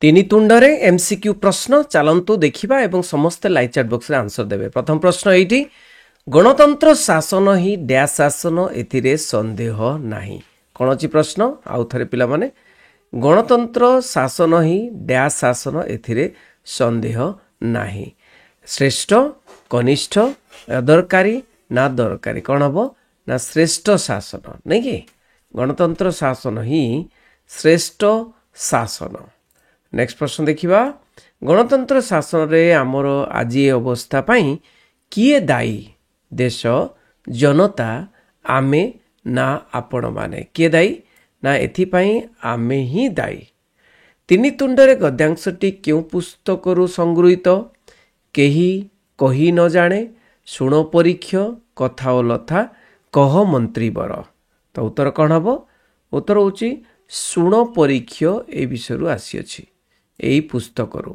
तीनी तुंडरे एमसीक्यू प्रश्न चलतु देखा एवं समस्ते लाइव चैट बॉक्स रे आंसर देबे। प्रथम प्रश्न एठी गणतंत्र शासन ही डैश शासन एथिरे संदेह नाही। कौन अछि प्रश्न आउ थरे पिला माने गणतंत्र शासन ही डैश शासन एथिरे संदेह नाही। श्रेष्ठ कनिष्ठ अदरकारी ना दरकारी कौन हम ना श्रेष्ठ शासन नहीं कि गणतंत्र शासन ही श्रेष्ठ शासन। नेक्स्ट प्रश्न देखिबा गणतंत्र शासन रे आमर आज अवस्था पाई किए दायी देश जनता आमे ना आपण माने किए दायी ना एथिपाई आमे ही दायी। तीनी तुंडरे गद्यांशटी क्यों पुस्तकरू संगृहीत केही कही न जाने शुण परीक्ष कथा ओ लथा कह मंत्री बर। तो उत्तर कौन हम उत्तर होची शुण परीक्ष ए विषय आसी अछि एई पुस्तकरू।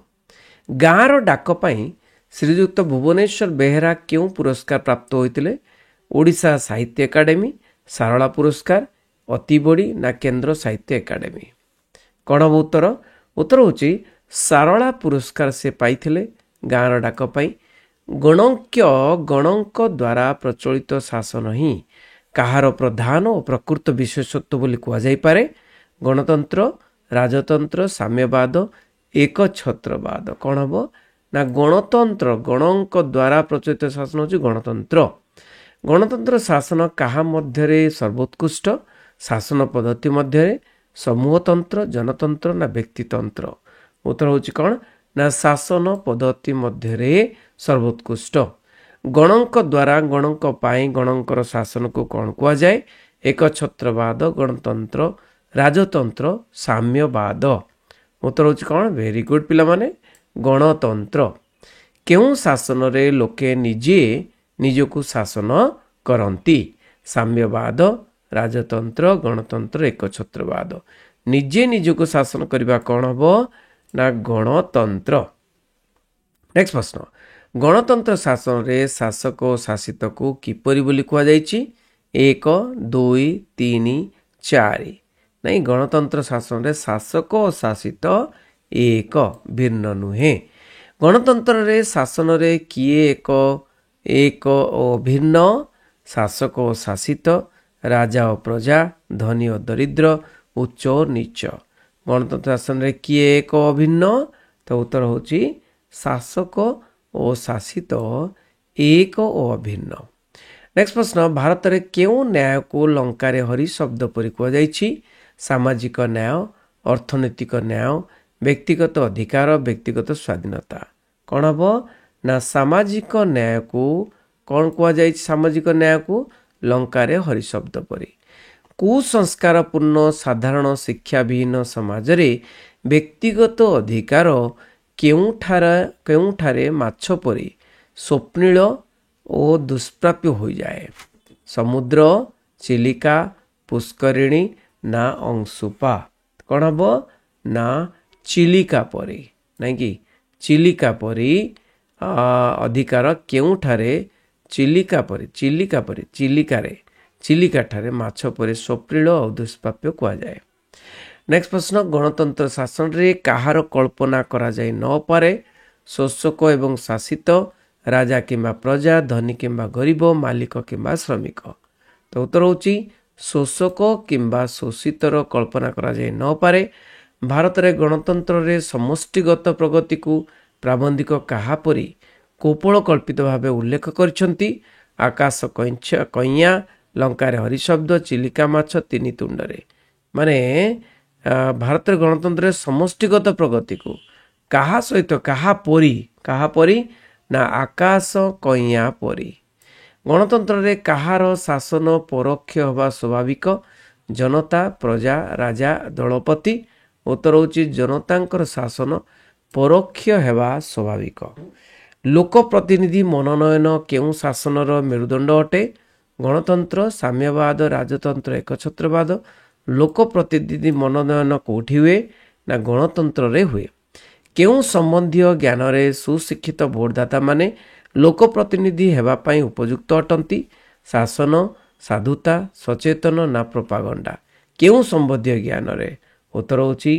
गाँर डाक पाई श्रीजुक्त भुवनेश्वर बेहेरा क्यों पुरस्कार प्राप्त होइतिले ओडिशा साहित्य एकाडेमी सारला पुरस्कार अति बड़ी ना केंद्र साहित्य एकाडेमी कौन हम उत्तर उत्तर होची सारला पुरस्कार से पाइथिले गाँर डाक पाई। गणक्य गणक द्वारा प्रचलित शासन ही कहार प्रधान और प्रकृत विशेषत्व बोली कह जाई पारे। गणतंत्र राजतंत्र साम्यवाद एक छत्रवाद कौन हम ना गणतंत्र गणक द्वारा प्रचलित शासन होची गणतंत्र। गणतंत्र शासन कहा मध्यरे सर्वोत्कृष्ट शासन पद्धति मध्यरे समूहतंत्र जनतंत्र ना व्यक्तितंत्र। उत्तर होची कौन ना शासन पद्धति मध्यरे सर्वोत्कृष्ट। गणक द्वारा गणक पाई गणकर शासन को कौन कह जाए एक छत्रवाद गणतंत्र राजतंत्र साम्यवाद। उत्तर होची कौन वेरी गुड पिला माने गणतंत्र। केउं शासन रे लोके निजे निजको शासन करंती साम्यवाद राजतंत्र गणतंत्र एक छत्रवाद। निजे निजको शासन करबा कौन हबो ना गणतंत्र। नेक्स्ट प्रश्न गणतंत्र शासन रे शासक और शासित को किपरि बोली कह जायछि 1 2 3 4 नहीं गणतंत्र शासन रे शासक और शासित एक भिन्न नुहे। गणतंत्र रे शासन रे किए एक भिन्न शासक और शासित राजा और प्रजा धनी और दरिद्र उच्च और नीच। गणतंत्र शासन रे किए एक अभिन्न तो उत्तर होची शासक और शासित एक और अभिन्न। नेक्स्ट प्रश्न भारत रे केउं न्याय को लंका रे हरि शब्द परि कह जायछि सामाजिक न्याय अर्थनैतिक न्याय व्यक्तिगत अधिकार व्यक्तिगत स्वाधीनता कौन हम ना सामाजिक न्याय को कौन कह जाय सामाजिक न्याय को लंका रे हरि शब्द परि। कुसंस्कार पूर्ण साधारण शिक्षा विहीन समाज रे व्यक्तिगत अधिकार केउठारे माछ परि स्वप्निल और दुष्प्राप्य हो जाए। समुद्र चिलिका पुष्करिणी ना अंशुपा कौन हम ना चिलिका परी नहीं कि चिलिका परी अधिकार केउठारे चिलिका परी चिलिका ठारे माछ परी स्वप्निल और दुष्प्राप्य कह जाए। नेक्स्ट प्रश्न गणतंत्र शासन रे कहार कल्पना करा जाय न पारे शोषक एवं शासित राजा किंबा प्रजा धनी किंबा गरीब मालिक किंबा श्रमिक। तो उत्तर होची शोषक किंबा शोषितर कल्पना करा जाय न पारे। भारत रे गणतंत्र रे समष्टिगत प्रगति को प्राबंधिक कहा परी कोपल कल्पित भावे उल्लेख करछंती आकाश कइया लंका रे हरि शब्द चिलिका माछ तीनी तुंडरे माने भारत रे गणतंत्र रे समष्टिगत प्रगति को कहा सहित कहा परी ना आकाश कइया परी। गणतंत्र रे कहार शासन परोक्ष हवा स्वाभाविक जनता प्रजा राजा दलपति। उत्तर होची जनतांकर शासन परोक्ष हेबा स्वाभाविक। लोक प्रतिनिधि मनोनयन केउं शासनर मेरुदंड अटे गणतंत्र साम्यवाद राजतंत्र एक छत्रवाद। लोक प्रतिनिधि मनोनयन कोठी हुए ना गणतंत्र रे हुए। केउं संबंधी ज्ञान रे सुशिक्षित भोटदाता माने लोक प्रतिनिधि हेबा पाई उपयुक्त अटंती शासन साधुता सचेतन ना प्रोपागंडा केउं संबंधी ज्ञान रे उत्तर होची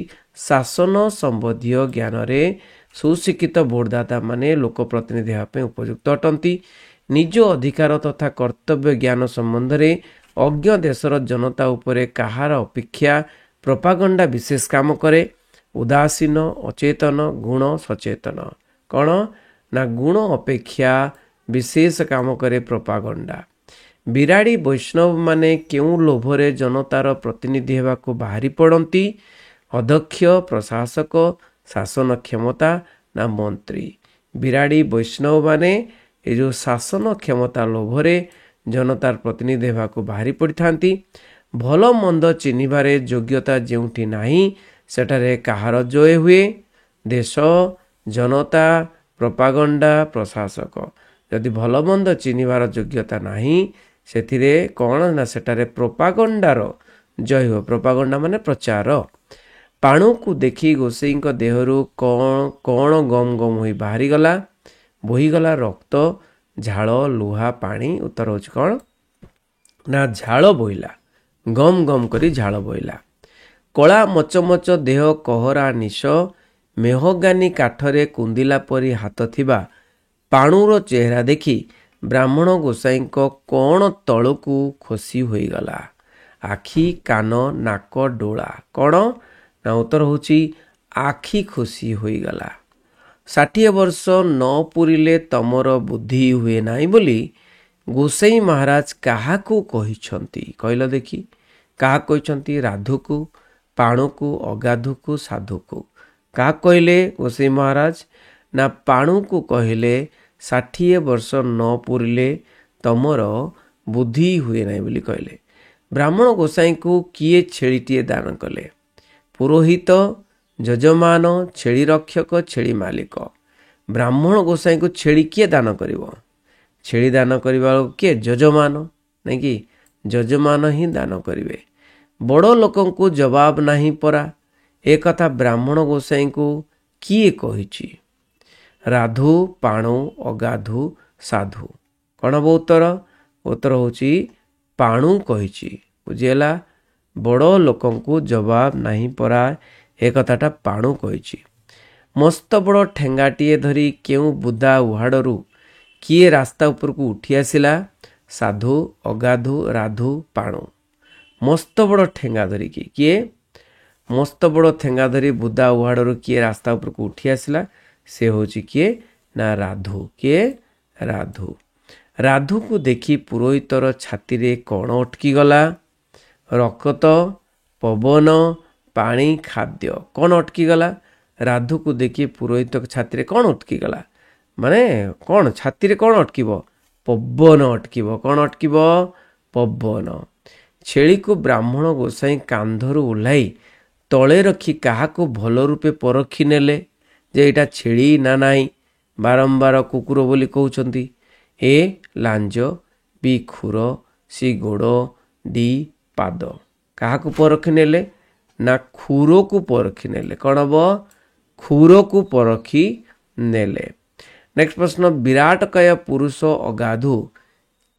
ଶାସନ ସମ୍ବନ୍ଧୀୟ ଜ୍ଞାନରେ ସୁଶିକ୍ଷିତ ଭୋଟଦାତା ମାନେ ଲୋକପ୍ରତିନିଧି ହେବା ପାଇଁ ଉପଯୁକ୍ତ ଅଟନ୍ତି। ନିଜ ଅଧିକାର ତଥା କର୍ତ୍ତବ୍ୟ ଜ୍ଞାନ ସମ୍ବନ୍ଧରେ ଅଜ୍ଞ ଦେଶର ଜନତା ଉପରେ କାହାର ଅପେକ୍ଷା ପ୍ରୋପାଗଣ୍ଡା ବିଶେଷ କାମ କରେ। ଉଦାସୀନ, ଅଚେତନ, ଗୁଣ, ସଚେତନ। କ'ଣ ନା ଗୁଣ ଅପେକ୍ଷା ବିଶେଷ କାମ କରେ ପ୍ରୋପାଗଣ୍ଡା। ବିରାଡ଼ି ବୈଷ୍ଣବ ମାନେ କେଉଁ ଲୋଭରେ ଜନତାର ପ୍ରତିନିଧି ହେବାକୁ ବାହାରି ପଡ଼ନ୍ତି? ଅଧ୍ୟକ୍ଷ, ପ୍ରଶାସକ, ଶାସନ କ୍ଷମତା ନା ମନ୍ତ୍ରୀ? ବିରାଡ଼ି ବୈଷ୍ଣବ ମାନେ ଏ ଯେଉଁ ଶାସନ କ୍ଷମତା ଲୋଭରେ ଜନତାର ପ୍ରତିନିଧି ହେବାକୁ ବାହାରି ପଡ଼ିଥାନ୍ତି। ଭଲ ମନ୍ଦ ଚିହ୍ନିବାରେ ଯୋଗ୍ୟତା ଯେଉଁଠି ନାହିଁ ସେଠାରେ କାହାର ଜୟ ହୁଏ? ଦେଶ, ଜନତା, ପ୍ରୋପାଗଣ୍ଡା, ପ୍ରଶାସକ। ଯଦି ଭଲ ମନ୍ଦ ଚିହ୍ନିବାର ଯୋଗ୍ୟତା ନାହିଁ ସେଥିରେ କ'ଣ ନା ସେଠାରେ ପ୍ରୋପାଗଣ୍ଡାର ଜୟ ହୁଏ। ପ୍ରୋପାଗଣ୍ଡା ମାନେ ପ୍ରଚାର। ପାଣୁକୁ ଦେଖି ଗୋସେଇଙ୍କ ଦେହରୁ କ'ଣ ଗମ ଗମ ହୋଇ ବାହାରିଗଲା? ବୋହିଗଲା ରକ୍ତ, ଝାଳ, ଲୁହା, ପାଣି। ଉତ୍ତର ହେଉଛି କ'ଣ ନା ଝାଳ ବୋହିଲା। ଗମ ଗମ କରି ଝାଳ ବୋହିଲା। କଳା ମଚମଚ ଦେହ, କହରା ନିଶ, ମେହଗାନି କାଠରେ କୁନ୍ଦିଲା ପରି ହାତ ଥିବା ପାଣୁର ଚେହେରା ଦେଖି ବ୍ରାହ୍ମଣ ଗୋସାଇଁଙ୍କ କ'ଣ ତଳକୁ ଖସି ହୋଇଗଲା? ଆଖି, କାନ, ନାକ, ଡୋଳା। କ'ଣ ନା ଉତ୍ତର ହେଉଛି ଆଖି ଖସି ହୋଇଗଲା। 60 ବର୍ଷ ନ ପୁରିଲେ ତମର ବୁଦ୍ଧି ହୁଏ ନାହିଁ ବୋଲି ଗୋସାଇଁ ମହାରାଜ କାହାକୁ କହିଛନ୍ତି? କହିଲ ଦେଖି। କାହାକୁ କହିଛନ୍ତି? ରାଧୁକୁ, ପାଣୁକୁ, ଅଗାଧୁକୁ, ସାଧୁକୁ। କାହାକୁ କହିଲେ ଗୋସାଇଁ ମହାରାଜ? ନା ପାଣୁକୁ କହିଲେ 60 ବର୍ଷ ନ ପୁରିଲେ ତମର ବୁଦ୍ଧି ହୁଏ ନାହିଁ ବୋଲି କହିଲେ। ବ୍ରାହ୍ମଣ ଗୋସାଇଁଙ୍କୁ କିଏ ଛେଳିଟିଏ ଦାନ କଲେ? ପୁରୋହିତ, ଯଜମାନ, ଛେଳି ରକ୍ଷକ, ଛେଳି ମାଲିକ। ବ୍ରାହ୍ମଣ ଗୋସାଇଁଙ୍କୁ ଛେଳି କିଏ ଦାନ କରିବ? ଛେଳି ଦାନ କରିବା କିଏ? ଯଜମାନ, ନାଇଁ କି? ଯଜମାନ ହିଁ ଦାନ କରିବେ। ବଡ଼ ଲୋକଙ୍କୁ ଜବାବ ନାହିଁ ପରା। ଏ କଥା ବ୍ରାହ୍ମଣ ଗୋସାଇଁଙ୍କୁ କିଏ କହିଛି? ରାଧୁ, ପାଣୁ, ଅଗାଧୁ, ସାଧୁ। କ'ଣ ହେବ ଉତ୍ତର? ଉତ୍ତର ହେଉଛି ପାଣୁ କହିଛି। ବୁଝିହେଲା? ବଡ଼ ଲୋକଙ୍କୁ ଜବାବ ନାହିଁ ପରା, ଏ କଥାଟା ପାଣୁ କହିଛି। ମସ୍ତ ବଡ଼ ଠେଙ୍ଗାଟିଏ ଧରି କେଉଁ ବୁଦା ଉହାଡ଼ରୁ କିଏ ରାସ୍ତା ଉପରକୁ ଉଠି ଆସିଲା? ସାଧୁ, ଅଗାଧୁ, ରାଧୁ, ପାଣୁ। ମସ୍ତ ବଡ଼ ଠେଙ୍ଗା ଧରିକି କିଏ? ମସ୍ତ ବଡ଼ ଠେଙ୍ଗା ଧରି ବୁଦା ଉହାଡ଼ରୁ କିଏ ରାସ୍ତା ଉପରକୁ ଉଠି ଆସିଲା? ସେ ହେଉଛି କିଏ? ନା ରାଧୁ। କିଏ? ରାଧୁ। ରାଧୁକୁ ଦେଖି ପୁରୋହିତର ଛାତିରେ କ'ଣ ଅଟକିଗଲା? ରକ୍ତ, ପବନ, ପାଣି, ଖାଦ୍ୟ। କ'ଣ ଅଟକିଗଲା? ରାଧୁକୁ ଦେଖି ପୁରୋହିତ ଛାତିରେ କ'ଣ ଅଟକିଗଲା? ମାନେ କ'ଣ ଛାତିରେ କ'ଣ ଅଟକିବ? ପବନ ଅଟକିବ। କ'ଣ ଅଟକିବ? ପବନ। ଛେଳିକୁ ବ୍ରାହ୍ମଣ ଗୋସାଇଁ କାନ୍ଧରୁ ଓହ୍ଲାଇ ତଳେ ରଖି କାହାକୁ ଭଲ ରୂପେ ପରଖି ନେଲେ ଯେ ଏଇଟା ଛେଳି ନା ନାହିଁ? ବାରମ୍ବାର କୁକୁର ବୋଲି କହୁଛନ୍ତି। ଏ ଲାଞ୍ଜ, ବି ଖୁର, ସି ଗୋଡ଼, ଡି ପାଦ। କାହାକୁ ପରଖି ନେଲେ? ନା ଖୁରକୁ ପରଖି ନେଲେ। କ'ଣ ହେବ? ଖୁରକୁ ପରଖି ନେଲେ। ନେକ୍ସଟ ପ୍ରଶ୍ନ, ବିରାଟକାୟ ପୁରୁଷ ଅଗାଧୁ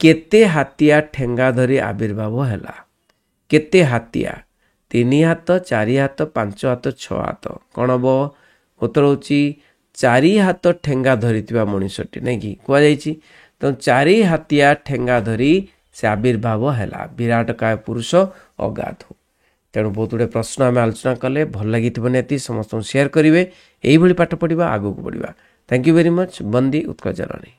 କେତେ ହାତିଆ ଠେଙ୍ଗା ଧରି ଆବିର୍ଭାବ ହେଲା? କେତେ ହାତିଆ? 3 ହାତ, 4 ହାତ, 5 ହାତ, 6 ହାତ। କ'ଣ ହେବ? ଉତ୍ତର ହେଉଛି 4 ହାତ ଠେଙ୍ଗା ଧରିଥିବା ମଣିଷଟି, ନାଇଁ କି କୁହାଯାଇଛି। ତେଣୁ 4 ହାତିଆ ଠେଙ୍ଗା ଧରି ସେ ଆବିର୍ଭାବ ହେଲା। ବିରାଟକାୟ ପୁରୁଷ ଅଗାଧୁ। ତେଣୁ ବହୁତ ଗୁଡ଼ିଏ ପ୍ରଶ୍ନ ଆମେ ଆଲୋଚନା କଲେ। ଭଲ ଲାଗିଥିବ ନିହାତି ସମସ୍ତଙ୍କୁ ସେୟାର କରିବେ। ଏଇଭଳି ପାଠ ପଢ଼ିବା, ଆଗକୁ ବଢ଼ିବା। Thank you very much. ବନ୍ଦେ ଉତ୍କଳ ଜନନୀ।